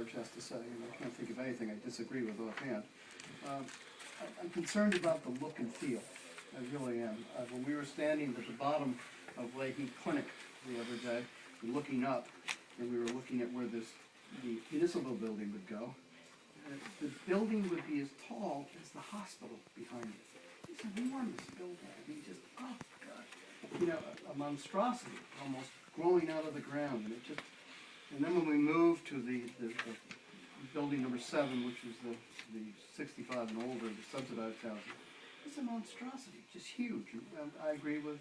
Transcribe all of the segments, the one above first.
Parge has to say, and I can't think of anything I disagree with offhand. I'm concerned about the look and feel. I really am. When we were standing at the bottom of Leahy Clinic the other day, looking up, and we were looking at where the municipal building would go, the building would be as tall as the hospital behind it. It's an enormous building. I mean, just, oh, God. You know, a monstrosity almost growing out of the ground. And then when we moved to the building number 7, which was the 65 and older, the subsidized housing, it's a monstrosity, just huge. And I agree with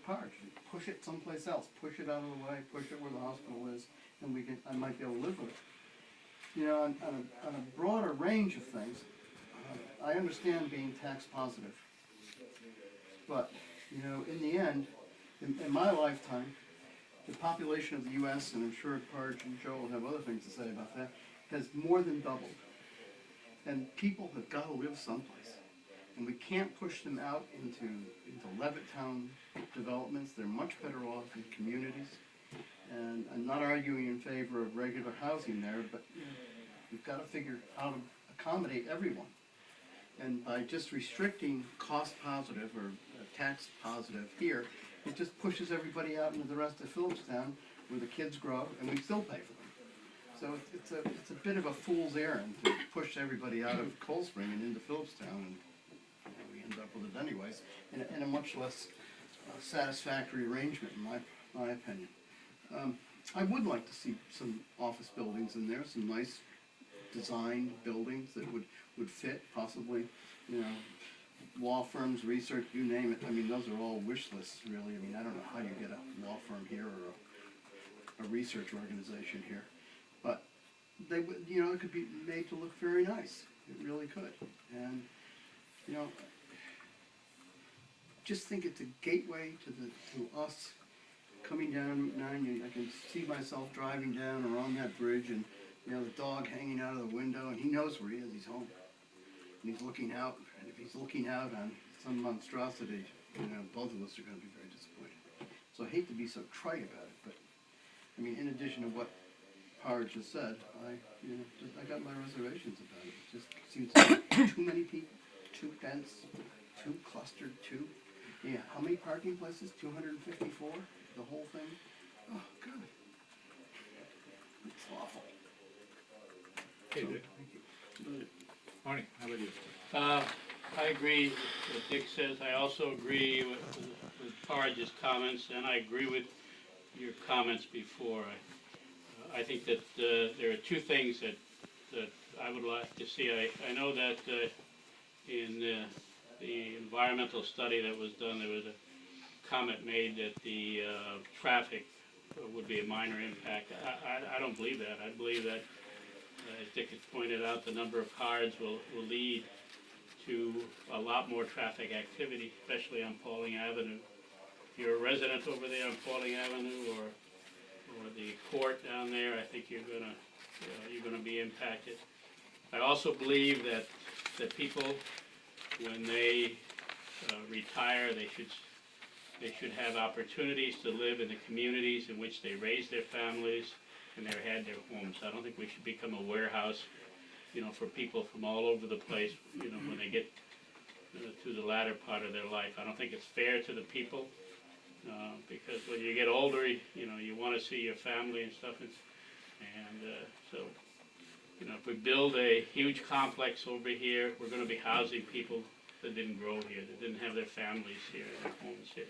Parge. Push it someplace else. Push it out of the way. Push it where the hospital is, and I might be able to live with it. You know, on a broader range of things, I understand being tax positive, but you know, in the end, in my lifetime, the population of the U.S., and I'm sure Parge and Joe will have other things to say about that, has more than doubled, and people have got to live someplace, and we can't push them out into Levittown developments. They're much better off in communities. And I'm not arguing in favor of regular housing there, but you know, we've got to figure how to accommodate everyone. And by just restricting cost positive or tax positive here, it just pushes everybody out into the rest of Phillipstown where the kids grow and we still pay for them. So it's a bit of a fool's errand to push everybody out of Cold Spring and into Phillipstown, and you know, we end up with it anyways, in a much less satisfactory arrangement, in my opinion. I would like to see some office buildings in there, some nice designed buildings that would fit, possibly, you know, law firms, research, you name it. I mean, those are all wish lists, really. I mean, I don't know how you get a law firm here or a research organization here, but they would, you know, it could be made to look very nice. It really could, and you know, just think it's a gateway to us. Coming down Route 9, I can see myself driving down or on that bridge, and you know, the dog hanging out of the window, and he knows where he is. He's home, and he's looking out. And if he's looking out on some monstrosity, you know, both of us are going to be very disappointed. So I hate to be so trite about it, but I mean, in addition to what Parge has said, I got my reservations about it. It just seems like too many people, too dense, too clustered, too. Yeah, how many parking places? 254. The whole thing? Oh, God. It's awful. Okay, Dick. Thank you. Marnie, how about you? I agree with what Dick says. I also agree with Parge's comments, and I agree with your comments before. I think that there are two things that I would like to see. I know that in the environmental study that was done, there was a comment made that the traffic would be a minor impact. I don't believe that. I believe that, as Dick has pointed out, the number of cars will lead to a lot more traffic activity, especially on Pauling Avenue. If you're a resident over there on Pauling Avenue or the court down there, I think you're gonna be impacted. I also believe that people, when they retire, they should have opportunities to live in the communities in which they raised their families and they had their homes. I don't think we should become a warehouse, you know, for people from all over the place, you know, when they get to the latter part of their life. I don't think it's fair to the people because when you get older, you know, you want to see your family and stuff. So, you know, if we build a huge complex over here, we're going to be housing people that didn't grow here, that didn't have their families here, their homes here.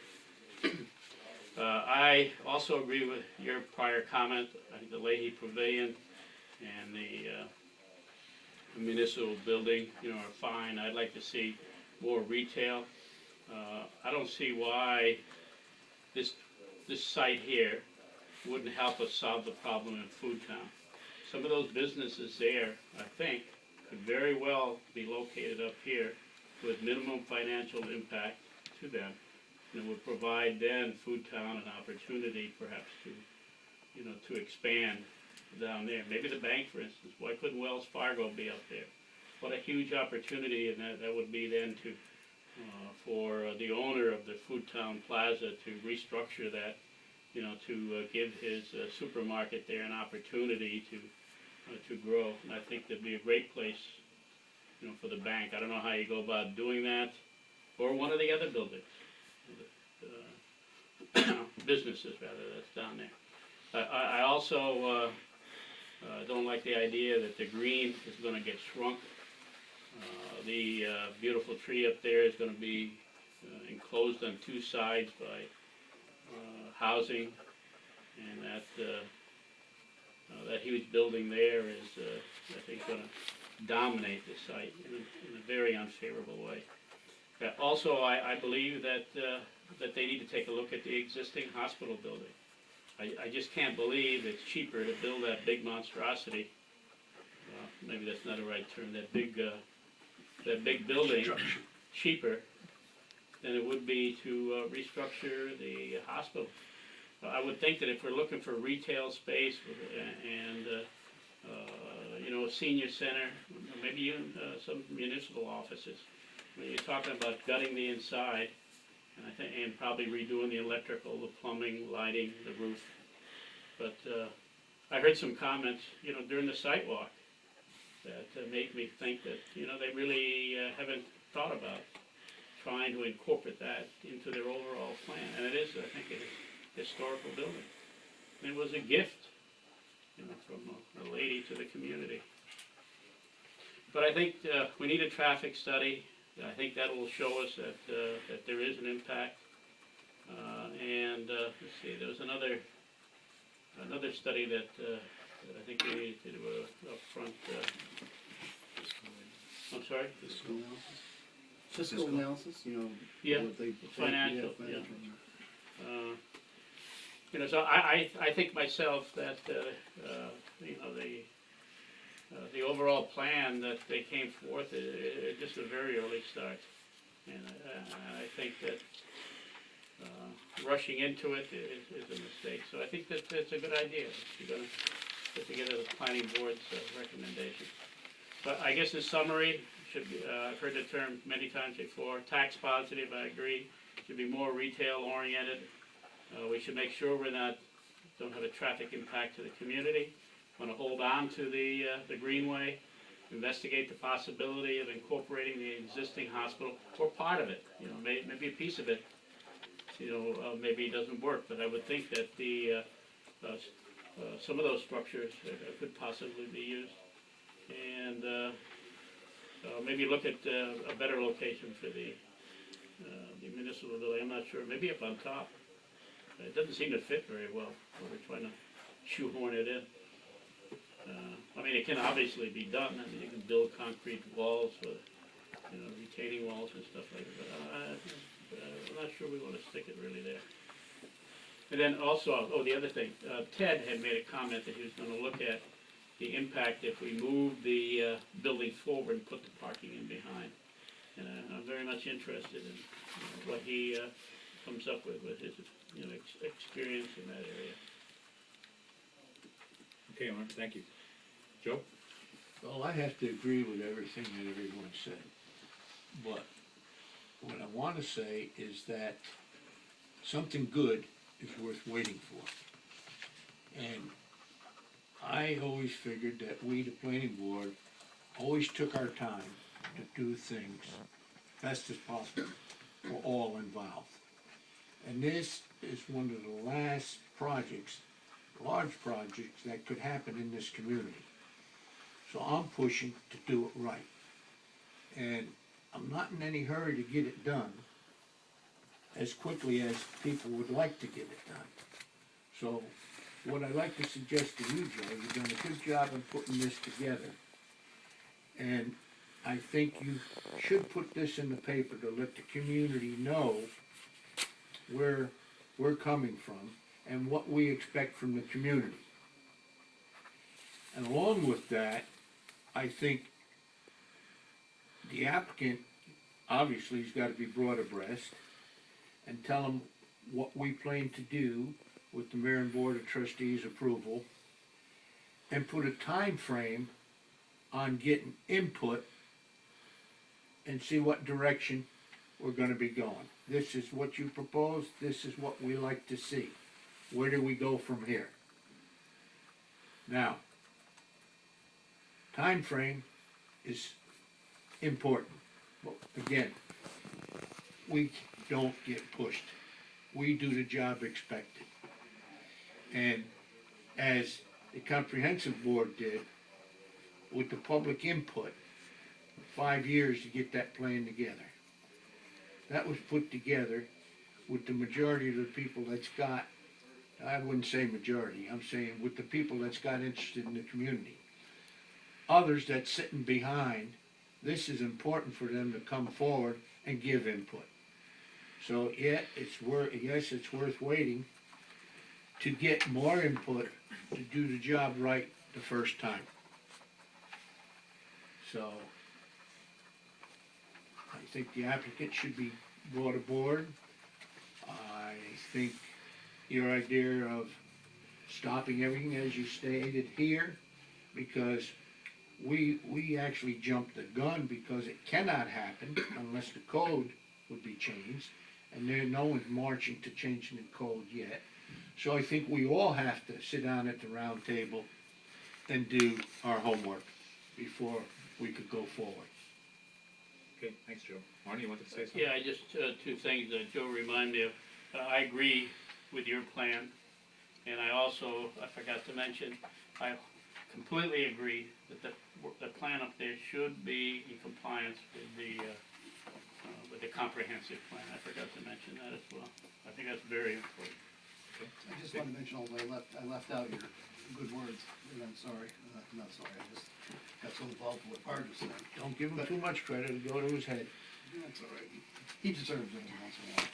I also agree with your prior comment. I think the Leahy Pavilion and the municipal building, you know, are fine. I'd like to see more retail. I don't see why this site here wouldn't help us solve the problem in Food Town. Some of those businesses there, I think, could very well be located up here with minimum financial impact to them, and it would provide then Food Town an opportunity perhaps to, you know, to expand down there. Maybe the bank, for instance. Why couldn't Wells Fargo be up there? What a huge opportunity, and that would be then to for the owner of the Food Town Plaza to restructure that, you know, to give his supermarket there an opportunity to to grow. And I think that'd be a great place, you know, for the bank. I don't know how you go about doing that, or one of the other buildings, businesses rather, that's down there. I also don't like the idea that the green is going to get shrunk. The beautiful tree up there is going to be enclosed on two sides by housing, and that huge building there is, I think, going to dominate the site in a very unfavorable way. Also, I believe that they need to take a look at the existing hospital building. I just can't believe it's cheaper to build that big monstrosity. Maybe that's not the right term. That big building cheaper than it would be to restructure the hospital. I would think that if we're looking for retail space and you know, a senior center, maybe even some municipal offices, when you're talking about gutting the inside, and probably redoing the electrical, the plumbing, lighting, the roof. But I heard some comments, you know, during the site walk that made me think that, you know, they really haven't thought about trying to incorporate that into their overall plan. And it is, I think, a historical building. And it was a gift, you know, from a lady to the community. But I think we need a traffic study. I think that will show us that there is an impact. Let's see, there was another study that I think we needed to do up front. I'm sorry? Fiscal analysis, you know. Yeah, what they- financial, yeah. financial. You know, so I think myself that you know, the overall plan that they came forth is just a very early start, and I think that rushing into it is a mistake. So I think that that's a good idea. You're going to put together the planning board's recommendation. But I guess in summary, should be, I've heard the term many times before. Tax positive, I agree. Should be more retail oriented. We should make sure don't have a traffic impact to the community. Want to hold on to the greenway, investigate the possibility of incorporating the existing hospital or part of it. You know, maybe a piece of it. You know, maybe it doesn't work, but I would think that some of those structures could possibly be used, and maybe look at a better location for the municipal building. I'm not sure. Maybe up on top. It doesn't seem to fit very well. We're trying to shoehorn it in. I mean, it can obviously be done. I mean, you can build concrete walls with, you know, retaining walls and stuff like that. But I'm not sure we want to stick it really there. And then also, the other thing, Ted had made a comment that he was going to look at the impact if we move the building forward and put the parking in behind. And I'm very much interested in what he comes up with his, you know, experience in that area. Okay, Mark, thank you. Joe? Well, I have to agree with everything that everyone said, but what I want to say is that something good is worth waiting for. And I always figured that we, the planning board, always took our time to do things best as possible for all involved. And this is one of the last projects, large projects, that could happen in this community. So I'm pushing to do it right. And I'm not in any hurry to get it done as quickly as people would like to get it done. So what I'd like to suggest to you, Joe, you've done a good job in putting this together. And I think you should put this in the paper to let the community know where we're coming from and what we expect from the community. And along with that, I think the applicant obviously has got to be brought abreast and tell them what we plan to do with the Mayor and Board of Trustees approval, and put a time frame on getting input and see what direction we're going to be going. This is what you propose, this is what we like to see. Where do we go from here? Now, time frame is important. Again, we don't get pushed. We do the job expected. And as the comprehensive board did, with the public input, 5 years to get that plan together. That was put together with the majority of the people that's got, I wouldn't say majority, I'm saying with the people that's got interested in the community. Others that's sitting behind, this is important for them to come forward and give input. So yes, it's worth waiting to get more input to do the job right the first time. So I think the applicant should be brought aboard. I think your idea of stopping everything as you stated here, because we actually jumped the gun because it cannot happen unless the code would be changed, and no one's marching to changing the code yet. So I think we all have to sit down at the round table and do our homework before we could go forward. Okay, thanks, Joe. Marty, you wanted to say something? Yeah, I just, two things that Joe reminded me of. I agree with your plan, and I also, I forgot to mention, I completely agree that the plan up there should be in compliance with the comprehensive plan. I forgot to mention that as well. I think that's very important. I just want to mention, although I left out your good words, and I'm sorry, not sorry, I just got so involved with what Art was saying. Don't give him too much credit, it'll go to his head. That's all right. He deserves it every once in a while.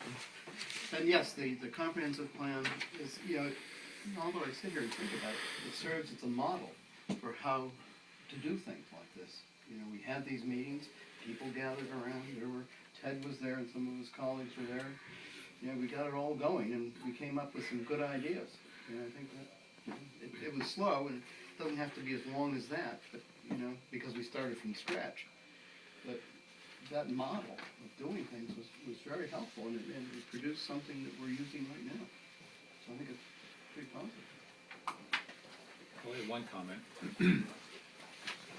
And yes, the comprehensive plan is, although I sit here and think about it, it serves as a model for how to do things like this. We had these meetings, people gathered around, Ted was there and some of his colleagues were there. We got it all going and we came up with some good ideas. I think that it was slow and it doesn't have to be as long as that, but, because we started from scratch. But that model of doing things was very helpful and it produced something that we're using right now. So I think it's pretty positive. Well, I have one comment. I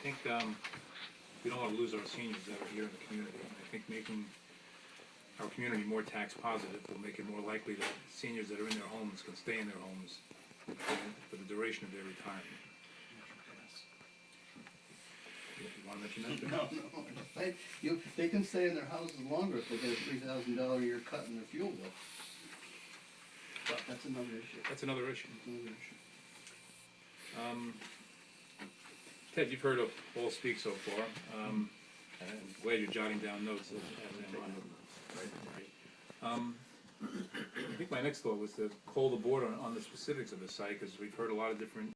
think we don't want to lose our seniors that are here in the community. I think making our community more tax positive will make it more likely that seniors that are in their homes can stay in their homes for the duration of their retirement. You want to mention that? No. They can stay in their houses longer if they get a $3,000 a year cut in their fuel bill. But that's another issue. That's another issue. That's another issue. Ted, you've heard of all speak so far. And I'm glad you're jotting down notes as I'm on. I think my next thought was to call the board on the specifics of the site, because we've heard a lot of different